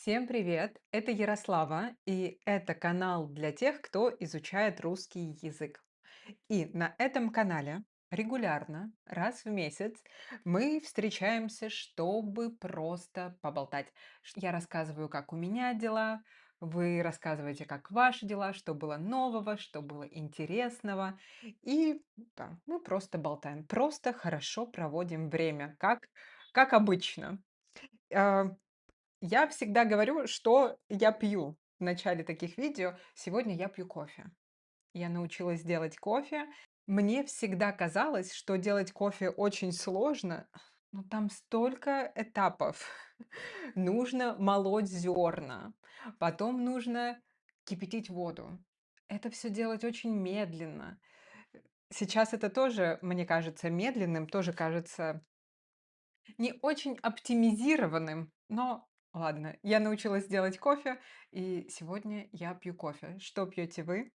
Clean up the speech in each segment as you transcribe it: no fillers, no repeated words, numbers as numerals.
Всем привет! Это Ярослава, и это канал для тех, кто изучает русский язык. И на этом канале регулярно, раз в месяц, мы встречаемся, чтобы просто поболтать. Я рассказываю, как у меня дела, вы рассказываете, как ваши дела, что было нового, что было интересного. И да, мы просто болтаем, просто хорошо проводим время, как обычно. А, я всегда говорю, что я пью в начале таких видео. Сегодня я пью кофе. Я научилась делать кофе. Мне всегда казалось, что делать кофе очень сложно, но там столько этапов. Нужно молоть зерна, потом нужно кипятить воду. Это все делать очень медленно. Сейчас это тоже, мне кажется, медленным, тоже кажется не очень оптимизированным, но ладно. Я научилась делать кофе, и сегодня я пью кофе. Что пьете вы?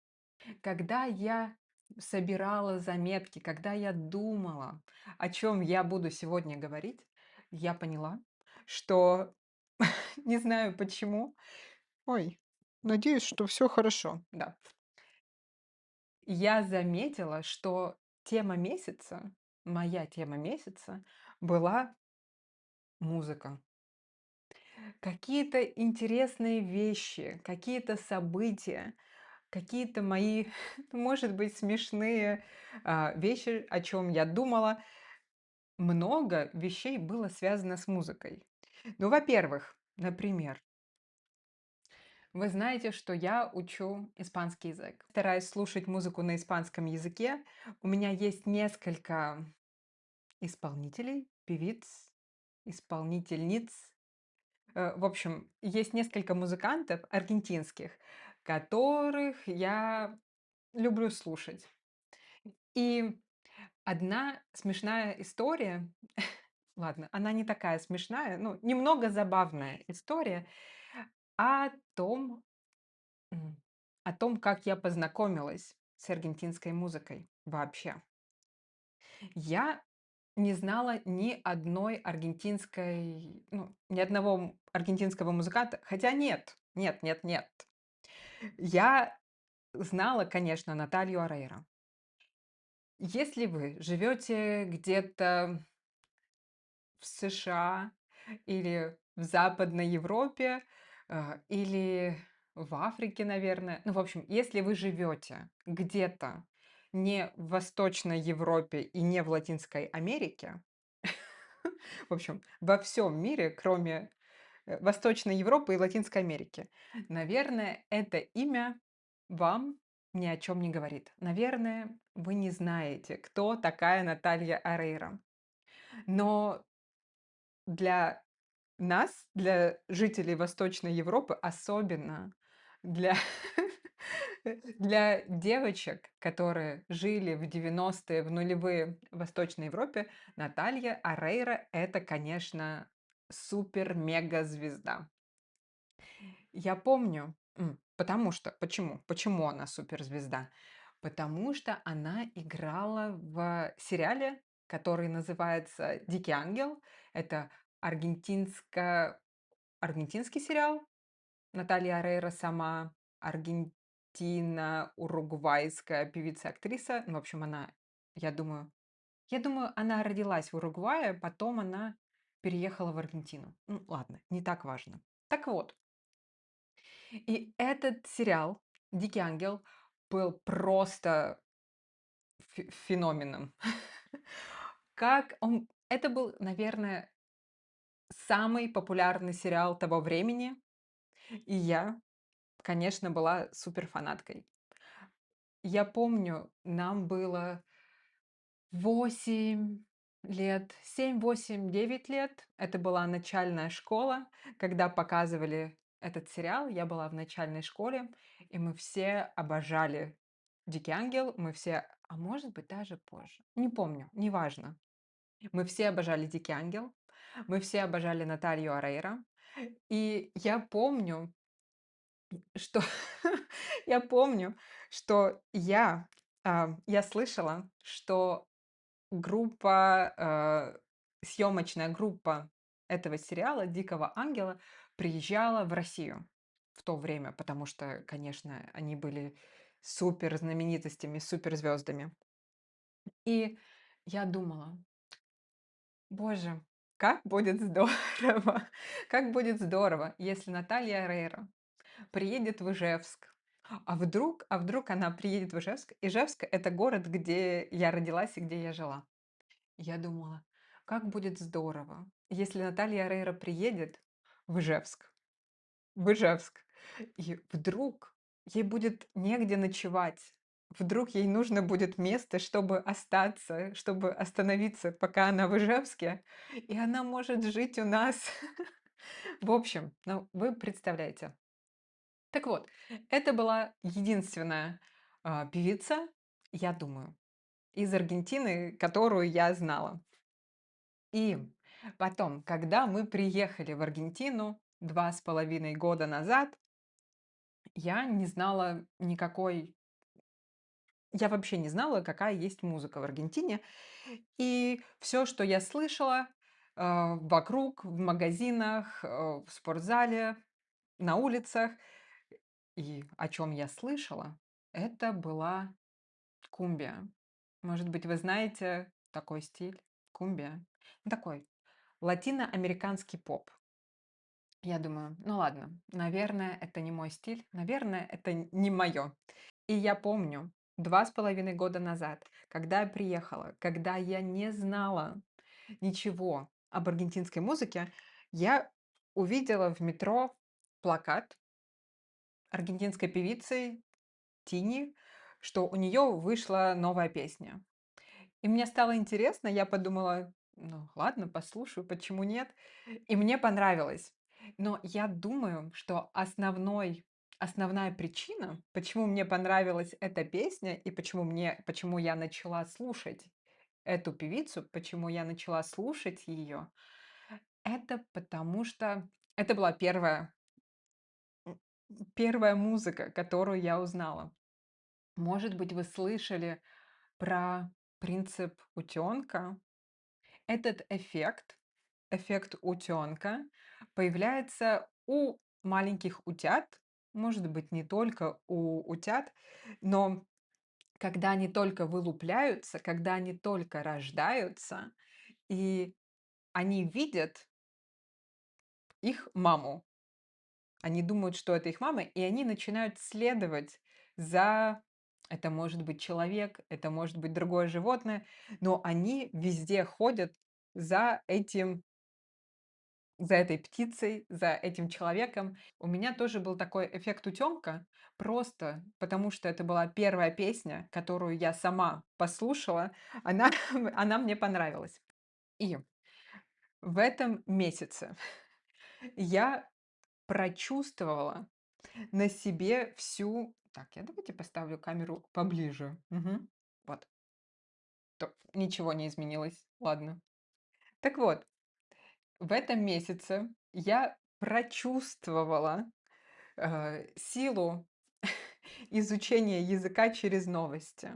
Когда я собирала заметки, когда я думала, о чем я буду сегодня говорить, я поняла, что не знаю почему. Ой, надеюсь, что все хорошо. Да. Я заметила, что тема месяца, моя тема месяца была музыка. Какие-то интересные вещи, какие-то события, какие-то мои, может быть, смешные вещи, о чем я думала. Много вещей было связано с музыкой. Ну, во-первых, например, вы знаете, что я учу испанский язык. Стараюсь слушать музыку на испанском языке. У меня есть несколько исполнителей, певиц, исполнительниц. В общем, есть несколько музыкантов аргентинских, которых я люблю слушать. И одна смешная история, ладно, она не такая смешная, ну, немного забавная история о том, м, о том, как я познакомилась с аргентинской музыкой вообще. Я не знала ни одной аргентинской, ну, ни одного аргентинского музыканта, хотя нет, нет, нет, нет. Я знала, конечно, Наталью Орейро. Если вы живете где-то в США или в Западной Европе, или в Африке, наверное, ну, в общем, если вы живете где-то не в Восточной Европе и не в Латинской Америке, в общем, во всем мире, кроме Восточной Европы и Латинской Америки. Наверное, это имя вам ни о чем не говорит. Наверное, вы не знаете, кто такая Наталья Орейро. Но для нас, для жителей Восточной Европы, особенно для, для девочек, которые жили в 90-е, в нулевые в Восточной Европе, Наталья Орейро — это, конечно, супер-мега-звезда. Я помню, потому что почему она суперзвезда? Потому что она играла в сериале, который называется "Дикий ангел". Это аргентинский сериал. Наталья Орейро сама аргентино-уругвайская певица-актриса. Ну, в общем, я думаю я думаю, она родилась в Уругвае, потом она переехала в Аргентину. Ну, ладно, не так важно. Так вот, и этот сериал "Дикий ангел" был просто феноменом. Как он это был, наверное, самый популярный сериал того времени, и я, конечно, была суперфанаткой. Я помню, нам было 8 лет, 7, 8, 9 лет. Это была начальная школа. Когда показывали этот сериал, я была в начальной школе, и мы все обожали "Дикий ангел". Мы все, а может быть, даже позже. Не помню, неважно. Мы все обожали "Дикий ангел", мы все обожали Наталью Орейро. И я помню, что я помню, что я слышала, что съемочная группа этого сериала «Дикого ангела» приезжала в Россию в то время, потому что, конечно, они были супер знаменитостями, суперзвездами. И я думала: боже, как будет здорово, как будет здорово, если Наталья Орейро приедет в Ижевск. А вдруг она приедет в Ижевск? Ижевск — это город, где я родилась и где я жила. Я думала, как будет здорово, если Наталья Орейро приедет в Ижевск, в Ижевск, и вдруг ей будет негде ночевать. Вдруг ей нужно будет место, чтобы остаться, чтобы остановиться, пока она в Ижевске, и она может жить у нас. В общем, ну, вы представляете. Так вот, это была единственная певица, я думаю, из Аргентины, которую я знала. И потом, когда мы приехали в Аргентину 2,5 года назад, я не знала никакой, я вообще не знала, какая есть музыка в Аргентине. И все, что я слышала вокруг, в магазинах, в спортзале, на улицах, и о чем я слышала, это была кумбия. Может быть, вы знаете такой стиль? Кумбия. Ну, такой латиноамериканский поп. Я думаю, ну ладно, наверное, это не мой стиль, наверное, это не мое. И я помню 2,5 года назад, когда я приехала, когда я не знала ничего об аргентинской музыке, я увидела в метро плакат аргентинской певицы Тини, что у нее вышла новая песня. И мне стало интересно, я подумала, ну ладно, послушаю, почему нет? И мне понравилось. Но я думаю, что основная причина, почему мне понравилась эта песня и почему я начала слушать эту певицу, почему я начала слушать ее, это потому что это была м, первая музыка, которую я узнала. Может быть, вы слышали про принцип утенка? Этот эффект утенка, появляется у маленьких утят, может быть, не только у утят, но когда они только вылупляются, когда они только рождаются, и они видят их маму. Они думают, что это их мама, и они начинают следовать за... Это может быть человек, это может быть другое животное, но они везде ходят за за этой птицей, за этим человеком. У меня тоже был такой эффект утенка, просто потому что это была первая песня, которую я сама послушала, она, она мне понравилась. И в этом месяце я прочувствовала на себе всю... Так, я давайте поставлю камеру поближе. Мгм. Вот, ничего не изменилось. Ладно. Так вот, в этом месяце я прочувствовала силу изучения языка через новости.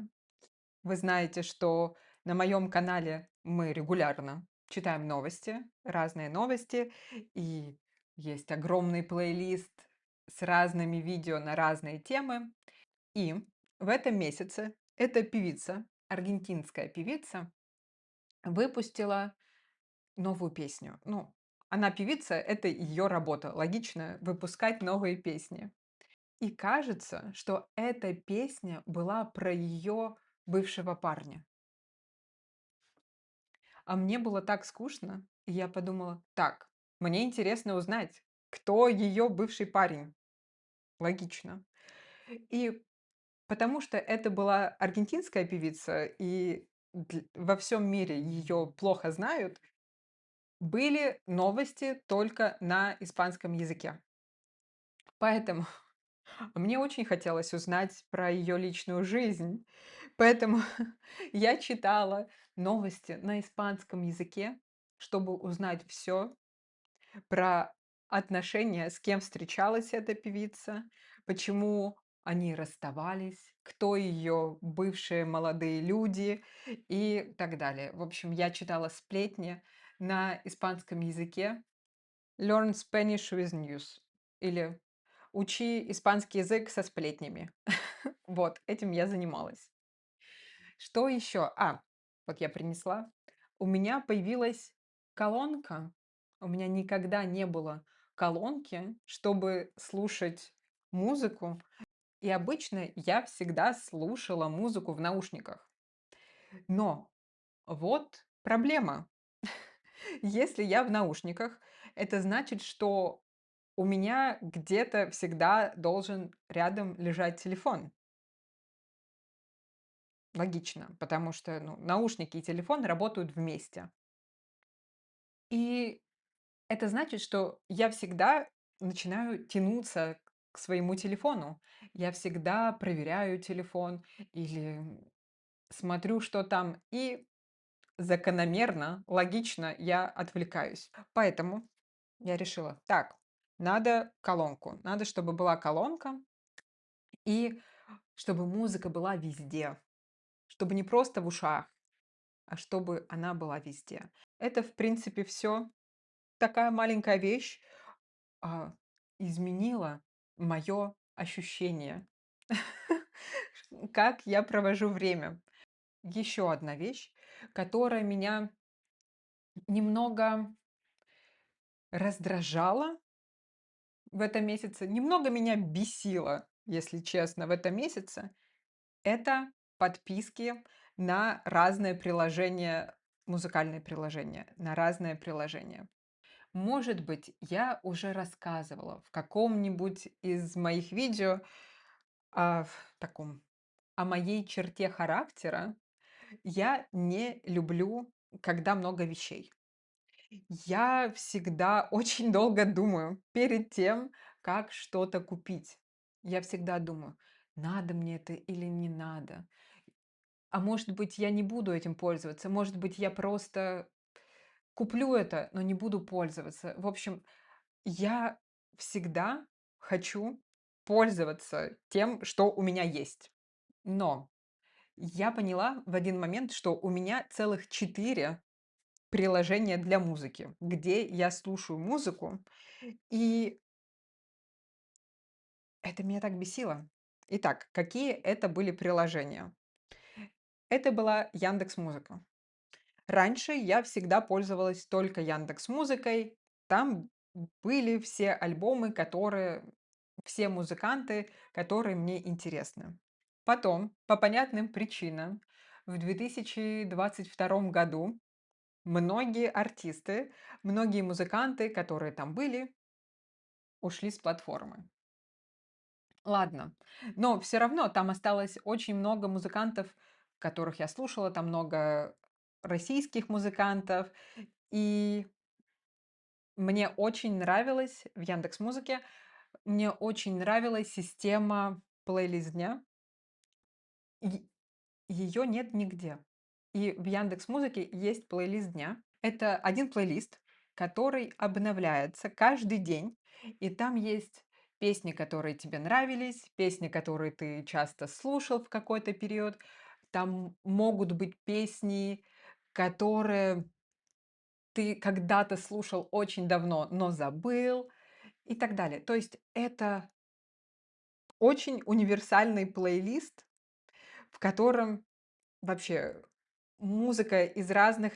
Вы знаете, что на моем канале мы регулярно читаем новости, разные новости, и есть огромный плейлист с разными видео на разные темы. И в этом месяце эта певица, аргентинская певица, выпустила новую песню. Ну, она певица, это ее работа. Логично выпускать новые песни. И кажется, что эта песня была про ее бывшего парня. А мне было так скучно, и я подумала, так, мне интересно узнать, кто ее бывший парень. Логично. И потому что это была аргентинская певица, и во всем мире ее плохо знают, были новости только на испанском языке. Поэтому мне очень хотелось узнать про ее личную жизнь, поэтому я читала новости на испанском языке, чтобы узнать все про отношения, с кем встречалась эта певица, почему они расставались, кто ее бывшие молодые люди и так далее. В общем, я читала сплетни, на испанском языке Learn Spanish with News или Учи испанский язык со сплетнями. Вот, этим я занималась. Что еще? Вот я принесла. У меня появилась колонка. У меня никогда не было колонки, чтобы слушать музыку. И обычно я всегда слушала музыку в наушниках. Но вот проблема. Если я в наушниках, это значит, что у меня где-то всегда должен рядом лежать телефон. Логично, потому что ну, наушники и телефон работают вместе. И это значит, что я всегда начинаю тянуться к своему телефону. Я всегда проверяю телефон или смотрю, что там. И закономерно, логично я отвлекаюсь. Поэтому я решила, так, надо колонку. Надо, чтобы была колонка и чтобы музыка была везде. Чтобы не просто в ушах, а чтобы она была везде. Это, в принципе, все. Такая маленькая вещь а, изменила мое ощущение, как я провожу время. Еще одна вещь, которая меня немного раздражала в этом месяце, немного меня бесила, если честно, в этом месяце, это подписки на разные приложения, музыкальные приложения, на разные приложения. Может быть, я уже рассказывала в каком-нибудь из моих видео в таком о моей черте характера. Я не люблю, когда много вещей. Я всегда очень долго думаю перед тем, как что-то купить. Я всегда думаю, надо мне это или не надо. А может быть, я не буду этим пользоваться. Может быть, я просто куплю это, но не буду пользоваться. В общем, я всегда хочу пользоваться тем, что у меня есть. Но я поняла в один момент, что у меня целых 4 приложения для музыки, где я слушаю музыку, и это меня так бесило. Итак, какие это были приложения? Это была Яндекс Музыка. Раньше я всегда пользовалась только Яндекс Музыкой. Там были все альбомы, все музыканты, которые мне интересны. Потом, по понятным причинам, в 2022 году многие артисты, многие музыканты, которые там были, ушли с платформы. Ладно, но все равно там осталось очень много музыкантов, которых я слушала, там много российских музыкантов, и мне очень нравилось в Яндекс Музыке, мне очень нравилась система плейлист дня. Ее нет нигде. И в Яндекс Музыке есть плейлист дня. Это один плейлист, который обновляется каждый день, и там есть песни, которые тебе нравились, песни, которые ты часто слушал в какой-то период. Там могут быть песни, которые ты когда-то слушал очень давно, но забыл и так далее. То есть это очень универсальный плейлист, в котором вообще музыка из разных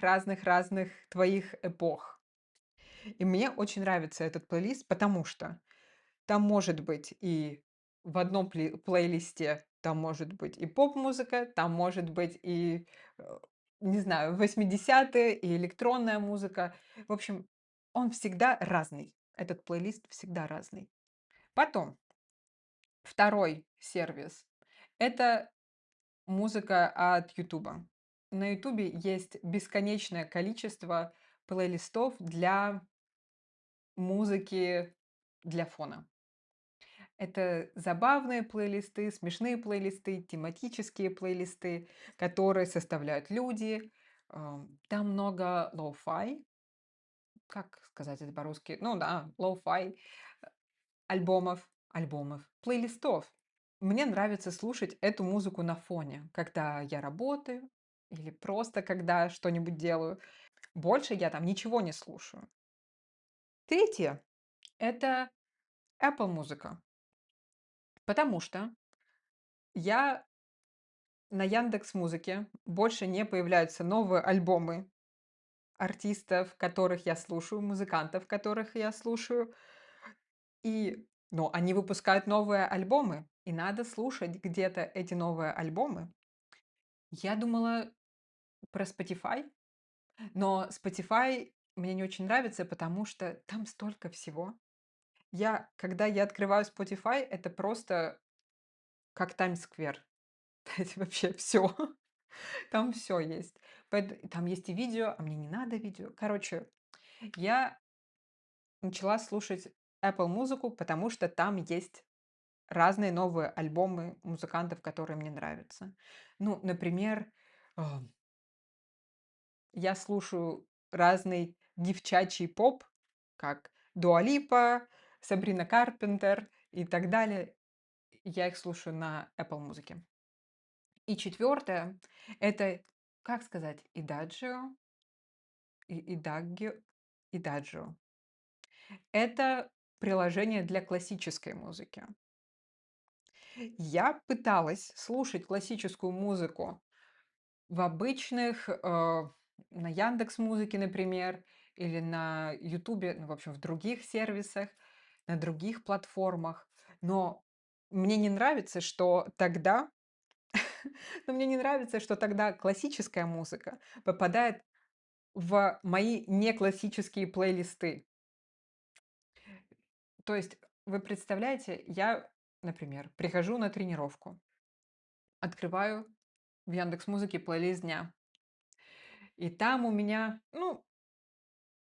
твоих эпох. И мне очень нравится этот плейлист, потому что там может быть и в одном плейлисте там может быть и поп-музыка, там может быть и, не знаю, 80-е, и электронная музыка. В общем, он всегда разный. Этот плейлист всегда разный. Потом, второй сервис– это музыка от "Ютуба". На "Ютубе" есть бесконечное количество плейлистов для музыки для фона. Это забавные плейлисты, смешные плейлисты, тематические плейлисты, которые составляют люди. Там много лоу-фай. Как сказать это по-русски? Ну да, лоу-фай плейлистов. Мне нравится слушать эту музыку на фоне, когда я работаю или просто когда что-нибудь делаю. Больше я там ничего не слушаю. Третье — это Apple музыка, потому что я на Яндекс Музыке больше не появляются новые альбомы артистов, которых я слушаю, музыкантов, которых я слушаю. Но они выпускают новые альбомы, и надо слушать где-то эти новые альбомы. Я думала про Spotify, но Spotify мне не очень нравится, потому что там столько всего. Когда я открываю Spotify, это просто как Таймс-сквер. Это вообще все. Там все есть. Там есть и видео, а мне не надо видео. Короче, я начала слушать Apple музыку, потому что там есть разные новые альбомы музыкантов, которые мне нравятся. Ну, например, а, я слушаю разный девчачий поп, как Дуа Липа, Сабрина Карпентер и так далее. Я их слушаю на Apple музыке. И четвертое — это, как сказать, Идагио, Идаджио. Это приложение для классической музыки. Я пыталась слушать классическую музыку в обычных, на Яндекс Музыке, например, или на Ютубе, ну, в общем, в других сервисах, на других платформах. Но мне не нравится, что тогда но мне не нравится, что тогда классическая музыка попадает в мои неклассические плейлисты. То есть, вы представляете, я, например, прихожу на тренировку, открываю в Яндекс Музыке плейлист дня, и там у меня, ну,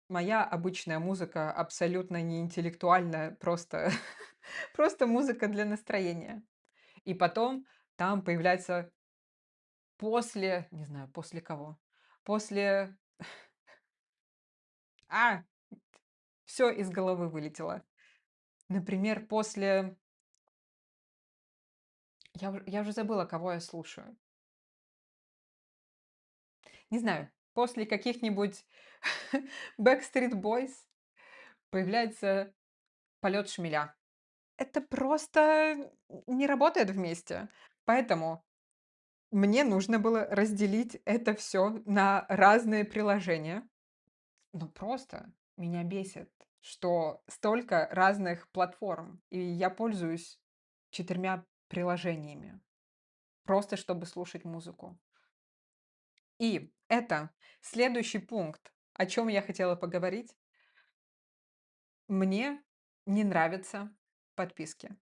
моя обычная музыка, абсолютно не интеллектуальная, просто, просто музыка для настроения. И потом там появляется не знаю, после кого, после, а, все из головы вылетело. Например, я уже забыла, кого я слушаю. Не знаю, после каких-нибудь Backstreet Boys появляется "Полет шмеля". Это просто не работает вместе. Поэтому мне нужно было разделить это все на разные приложения. Ну, просто меня бесит, что столько разных платформ, и я пользуюсь 4 приложениями, просто чтобы слушать музыку. И это следующий пункт, о чем я хотела поговорить. Мне не нравятся подписки.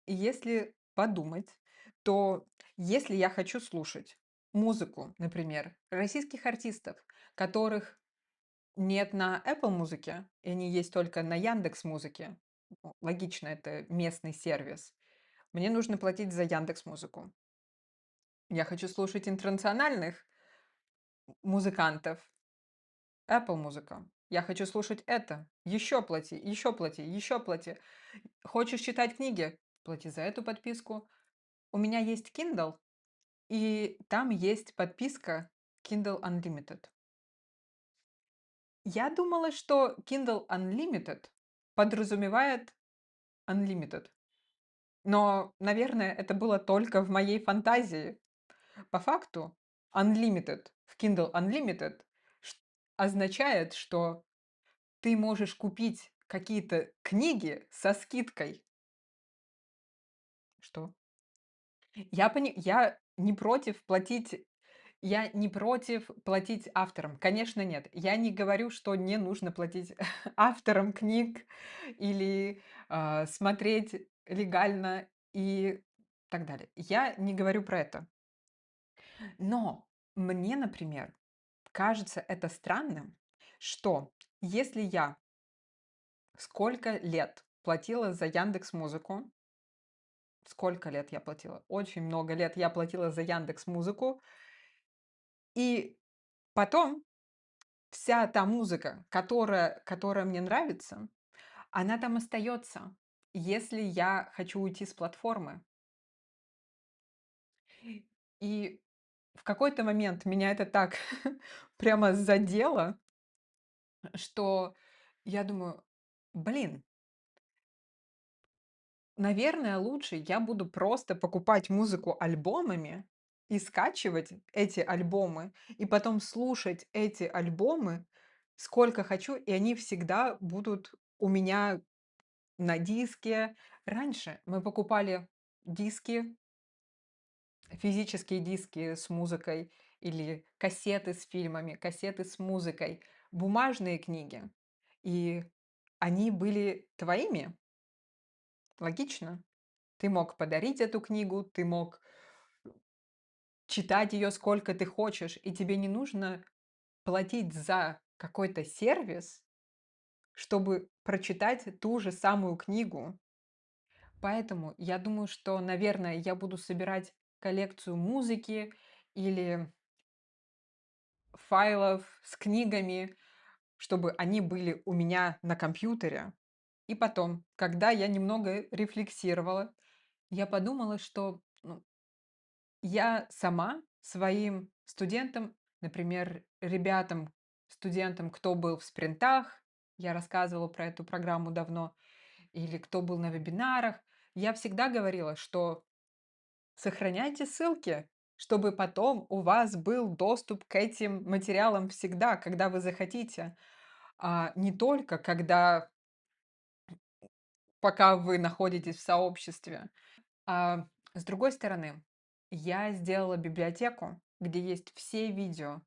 И если подумать, то если я хочу слушать музыку, например, российских артистов, которых нет на Apple музыке, и они есть только на Яндекс музыке, ну, логично, это местный сервис, мне нужно платить за Яндекс музыку. Я хочу слушать интернациональных музыкантов, Apple музыка. Я хочу слушать это. Еще плати, еще плати, еще плати. Хочешь читать книги? Плати за эту подписку. У меня есть Kindle, и там есть подписка Kindle Unlimited. Я думала, что Kindle Unlimited подразумевает Unlimited. Но, наверное, это было только в моей фантазии. По факту, Unlimited в Kindle Unlimited ш- означает, что ты можешь купить какие-то книги со скидкой. Что? Я не против платить авторам. Конечно, нет. Я не говорю, что не нужно платить авторам книг или смотреть легально и так далее. Я не говорю про это. Но мне, например, кажется это странным, что если я сколько лет платила за Яндекс Музыку, сколько лет я платила? Очень много лет я платила за Яндекс Музыку, и потом вся та музыка, которая мне нравится, она там остается, если я хочу уйти с платформы. И в какой-то момент меня это так прямо задело. что я думаю: "Блин, наверное, лучше я буду просто покупать музыку альбомами и скачивать эти альбомы, и потом слушать эти альбомы сколько хочу, и они всегда будут у меня на диске". Раньше мы покупали диски, физические диски с музыкой или кассеты с фильмами, кассеты с музыкой, бумажные книги. И они были твоими. Логично. Ты мог подарить эту книгу, ты мог читать ее сколько ты хочешь, и тебе не нужно платить за какой-то сервис, чтобы прочитать ту же самую книгу. Поэтому я думаю, что, наверное, я буду собирать коллекцию музыки или файлов с книгами, чтобы они были у меня на компьютере. И потом, когда я немного рефлексировала, я подумала, что я сама своим студентам, например, ребятам, студентам, кто был в спринтах, я рассказывала про эту программу давно, или кто был на вебинарах, я всегда говорила, что сохраняйте ссылки, чтобы потом у вас был доступ к этим материалам всегда, когда вы захотите, а не только пока вы находитесь в сообществе. А, с другой стороны, я сделала библиотеку, где есть все видео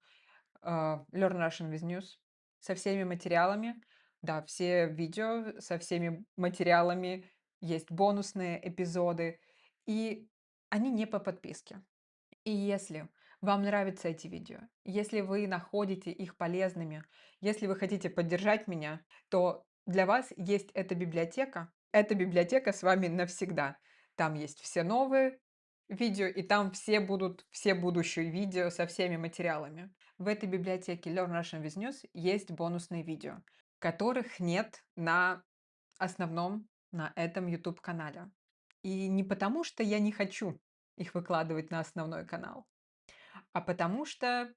Learn Russian with News со всеми материалами. Да, все видео со всеми материалами, есть бонусные эпизоды, и они не по подписке. И если вам нравятся эти видео, если вы находите их полезными, если вы хотите поддержать меня, то для вас есть эта библиотека. Эта библиотека с вами навсегда. Там есть все новые видео, и там все будущие видео со всеми материалами. В этой библиотеке Learn Russian with News есть бонусные видео, которых нет на основном, на этом YouTube-канале. И не потому, что я не хочу их выкладывать на основной канал, а потому что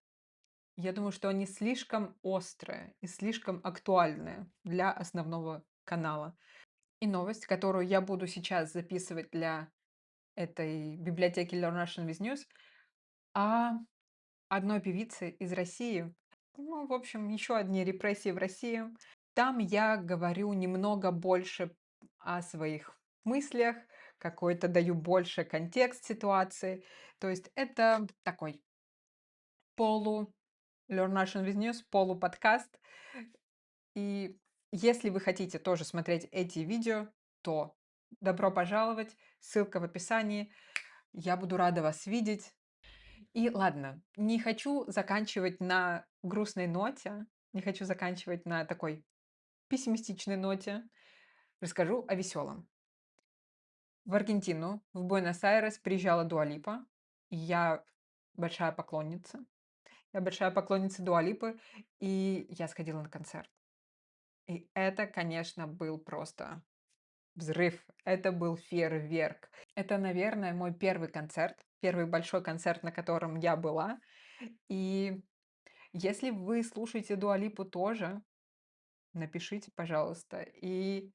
я думаю, что они слишком острые и слишком актуальные для основного канала. И новость, которую я буду сейчас записывать для этой библиотеки Learn Russian with News, о одной певице из России. Ну, в общем, еще одни репрессии в России. Там я говорю немного больше о своих мыслях, какой-то даю больше контекст ситуации. То есть это такой полу Learn Russian with News, полуподкаст. И если вы хотите тоже смотреть эти видео, то добро пожаловать. Ссылка в описании. Я буду рада вас видеть. И ладно, не хочу заканчивать на грустной ноте, не хочу заканчивать на такой пессимистичной ноте. Расскажу о веселом. В Аргентину, в Буэнос-Айрес приезжала Дуа Липа. И я большая поклонница. Я большая поклонница Дуа Липы, и я сходила на концерт. И это, конечно, был просто взрыв. Это был фейерверк. Это, наверное, мой первый концерт, первый большой концерт, на котором я была. И если вы слушаете Дуа Липу тоже, напишите, пожалуйста, и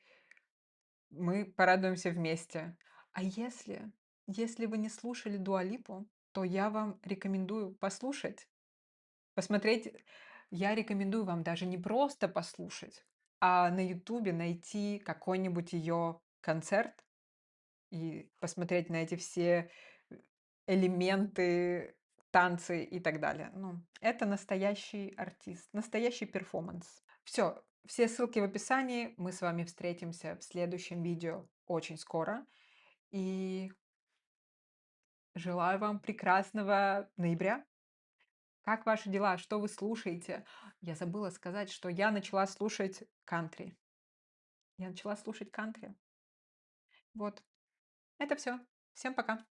мы порадуемся вместе. А если вы не слушали Дуа Липу, то я вам рекомендую послушать, посмотреть. Я рекомендую вам даже не просто послушать, а на "Ютубе" найти какой-нибудь ее концерт и посмотреть на эти все элементы, танцы и так далее. Ну, это настоящий артист, настоящий перформанс. Все, все ссылки в описании. Мы с вами встретимся в следующем видео очень скоро. И желаю вам прекрасного ноября. Как ваши дела? Что вы слушаете? Я забыла сказать, что я начала слушать кантри. Я начала слушать кантри. Вот, это все. Всем пока.